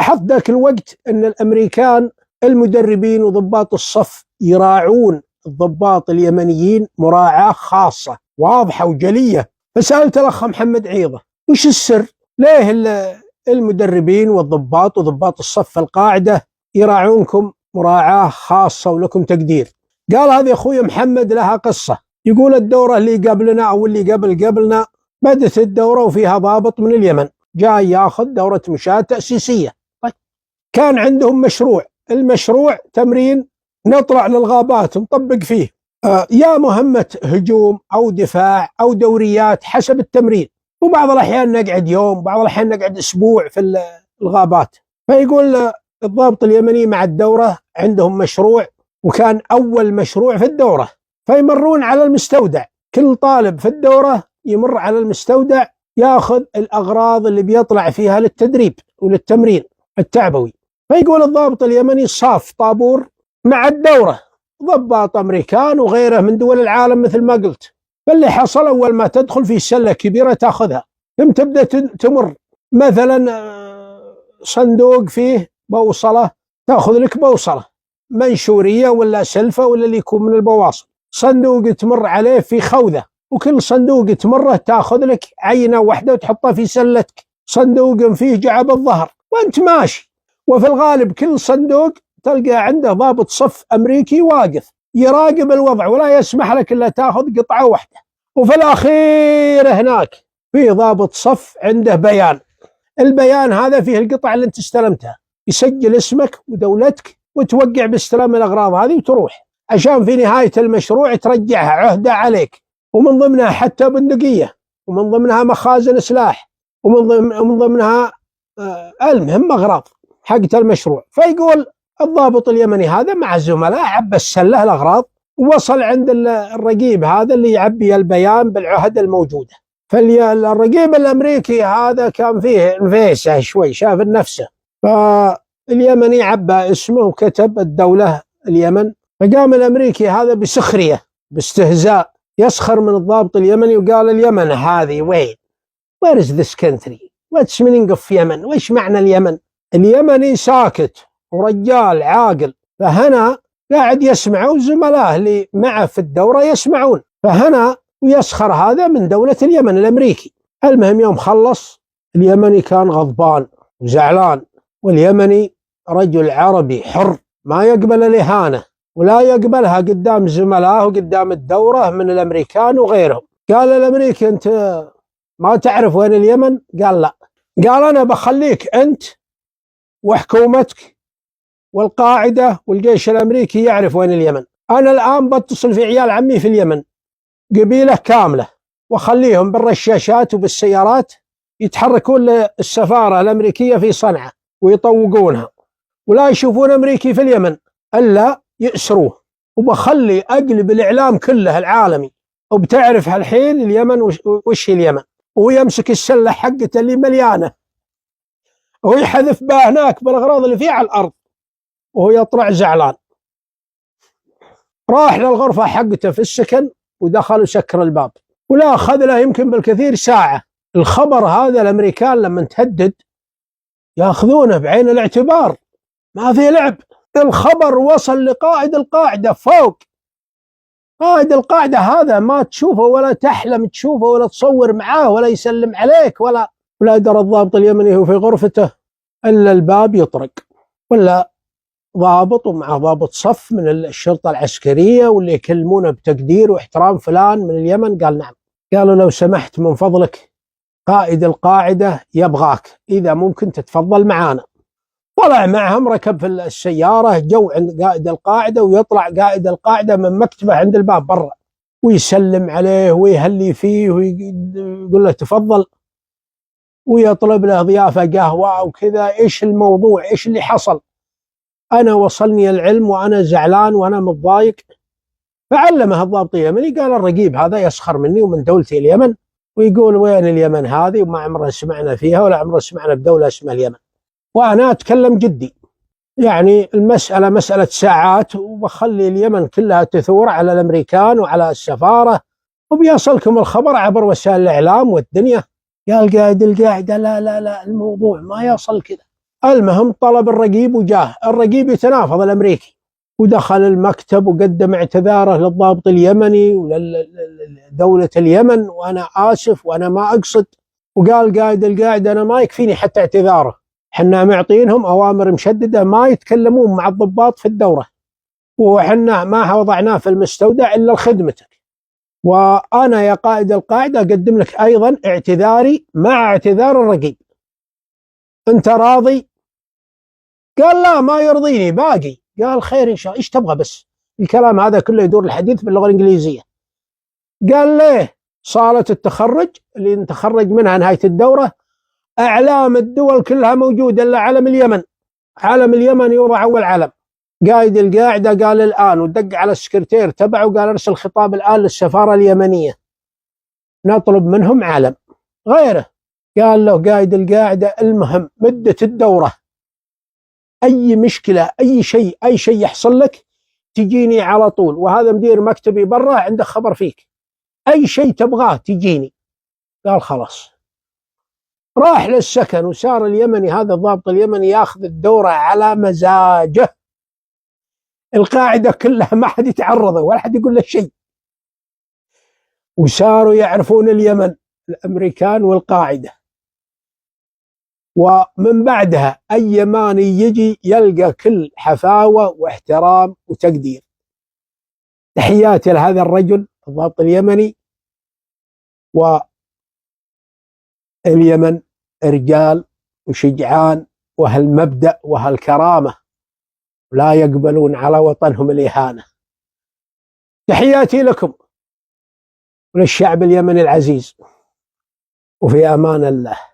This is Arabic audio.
لاحظت ذاك الوقت أن الأمريكان المدربين وضباط الصف يراعون الضباط اليمنيين مراعاة خاصة واضحة وجلية. فسألت الأخ محمد عيضة وش السر؟ ليه المدربين والضباط وضباط الصف القاعدة يراعونكم مراعاة خاصة ولكم تقدير؟ قال هذا يا أخوي محمد لها قصة. يقول الدورة اللي قبلنا أو اللي قبلنا بدت الدورة وفيها ضابط من اليمن جاي ياخذ دورة مشاة تأسيسية. كان عندهم مشروع، المشروع تمرين نطلع للغابات نطبق فيه يا مهمة هجوم أو دفاع أو دوريات حسب التمرين، وبعض الأحيان نقعد يوم، بعض الأحيان نقعد أسبوع في الغابات. فيقول الضابط اليمني مع الدورة عندهم مشروع، وكان أول مشروع في الدورة، فيمرون على المستودع. كل طالب في الدورة يمر على المستودع ياخذ الأغراض اللي بيطلع فيها للتدريب وللتمرين التعبوي. فيقول الضابط اليمني صاف طابور مع الدورة ضباط أمريكان وغيره من دول العالم مثل ما قلت. فاللي حصل أول ما تدخل في سلة كبيرة تأخذها، ثم تبدأ تمر مثلا صندوق فيه بوصلة، تأخذ لك بوصلة منشورية ولا سلفة ولا اللي يكون من البواصل. صندوق تمر عليه في خوذة، وكل صندوق تمره تأخذ لك عينة واحدة وتحطها في سلتك. صندوق فيه جعب الظهر وانت ماشي، وفي الغالب كل صندوق تلقى عنده ضابط صف أمريكي واقف يراقب الوضع ولا يسمح لك إلا تأخذ قطعة واحدة. وفي الأخير هناك في ضابط صف عنده بيان، البيان هذا فيه القطعة اللي انت استلمتها، يسجل اسمك ودولتك وتوقع باستلام الأغراض هذه وتروح، عشان في نهاية المشروع ترجعها عهدة عليك. ومن ضمنها حتى بندقية، ومن ضمنها مخازن سلاح، ومن ضمنها المهم أغراض حقت المشروع. فيقول الضابط اليمني هذا مع زملاء عبى السلة الأغراض، ووصل عند الرقيب هذا اللي يعبي البيان بالعهد الموجودة. فالرقيب الأمريكي هذا كان فيه انفيسة شوي، شاف نفسه، فاليمني عبى اسمه وكتب الدولة اليمن. فقام الأمريكي هذا بسخرية باستهزاء يسخر من الضابط اليمني وقال اليمن هذه وين؟ Where is this country? What's meaning of Yemen? وإيش معنى اليمن؟ اليمني ساكت ورجال عاقل، فهنا قاعد يسمع وزملائه اللي معه في الدورة يسمعون، فهنا ويسخر هذا من دولة اليمن الأمريكي. المهم يوم خلص اليمني كان غضبان وزعلان، واليمني رجل عربي حر ما يقبل الإهانة ولا يقبلها قدام زملائه وقدام الدورة من الأمريكان وغيرهم. قال الأمريكي أنت ما تعرف وين اليمن؟ قال لا. قال أنا بخليك أنت وحكومتك والقاعدة والجيش الأمريكي يعرف وين اليمن. أنا الآن بتصل في عيال عمي في اليمن قبيلة كاملة، وخليهم بالرشاشات وبالسيارات يتحركون للسفارة الأمريكية في صنعاء ويطوقونها، ولا يشوفون أمريكي في اليمن ألا يأسروه. وبخلي أقلب الإعلام كله العالمي، وبتعرف هالحين اليمن وش هي اليمن، ويمسك السلة حقته اللي مليانة ويحذف بها هناك بالأغراض اللي فيها على الأرض، وهو يطلع زعلان. راح للغرفة حقته في السكن ودخل وسكر الباب، ولا أخذ له يمكن بالكثير ساعة. الخبر هذا الأمريكان لما تهدد يأخذونه بعين الاعتبار، ما في لعب. الخبر وصل لقائد القاعدة فوق. قائد القاعدة هذا ما تشوفه ولا تحلم تشوفه ولا تصور معاه ولا يسلم عليك ولا درى الضابط اليمني هو في غرفته إلا الباب يطرق، ولا ضابط ومع ضابط صف من الشرطة العسكرية واللي يكلمونه بتقدير واحترام فلان من اليمن. قال نعم. قالوا لو سمحت من فضلك قائد القاعدة يبغاك، إذا ممكن تتفضل معانا. طلع معهم، ركب في السيارة، جو عند قائد القاعدة، ويطلع قائد القاعدة من مكتبه عند الباب برا ويسلم عليه ويهلي فيه ويقول له تفضل، ويطلب له ضيافة قهوة وكذا. إيش الموضوع؟ إيش اللي حصل؟ أنا وصلني العلم وأنا زعلان وأنا متضايق. فعلمه الضابط اليمني، قال الرقيب هذا يسخر مني ومن دولتي اليمن، ويقول وين اليمن هذه وما عمرنا سمعنا فيها ولا عمرنا سمعنا بدولة اسمها اليمن. وأنا أتكلم جدي، يعني المسألة مسألة ساعات وبخلي اليمن كلها تثور على الأمريكان وعلى السفارة، وبيصلكم الخبر عبر وسائل الإعلام والدنيا. قال قائد القاعدة لا لا لا، الموضوع ما يصل كذا، المهم طلب الرقيب وجاه الرقيب يتنافض الأمريكي، ودخل المكتب وقدم اعتذاره للضابط اليمني ولدولة اليمن، وأنا آسف وأنا ما أقصد. وقال قائد القاعدة أنا ما يكفيني حتى اعتذاره، حنا معطينهم أوامر مشددة ما يتكلمون مع الضباط في الدورة، وحنا ما وضعناه في المستودع إلا لخدمتك، وأنا يا قائد القاعدة أقدم لك أيضا اعتذاري مع اعتذار الرقيب، أنت راضي؟ قال لا ما يرضيني باقي. قال خير إن شاء الله، إيش تبغى بس؟ الكلام هذا كله يدور الحديث باللغة الإنجليزية. قال ليه؟ صالة التخرج اللي نتخرج منها نهاية الدورة أعلام الدول كلها موجودة إلا علم اليمن، علم اليمن يوضع أول علم. قائد القاعدة قال الآن، ودق على السكرتير تبعه وقال ارسل خطاب الآن للسفارة اليمنية نطلب منهم علم غيره. قال له قائد القاعدة المهم مدة الدورة أي مشكلة أي شيء يحصل لك تجيني على طول، وهذا مدير مكتبي برا عنده خبر فيك، أي شيء تبغاه تجيني. قال خلاص. راح للسكن وصار اليمني هذا الضابط اليمني ياخذ الدورة على مزاجه، القاعدة كلها ما حد يتعرضه ولا حد يقول له شيء، وصاروا يعرفون اليمن الأمريكان والقاعدة. ومن بعدها أي يماني يجي يلقى كل حفاوة واحترام وتقدير. تحياتي لهذا الرجل الضابط اليمني. واليمن رجال وشجعان وهالمبدأ وهالكرامة، لا يقبلون على وطنهم الإهانة. تحياتي لكم وللشعب اليمني العزيز، وفي أمان الله.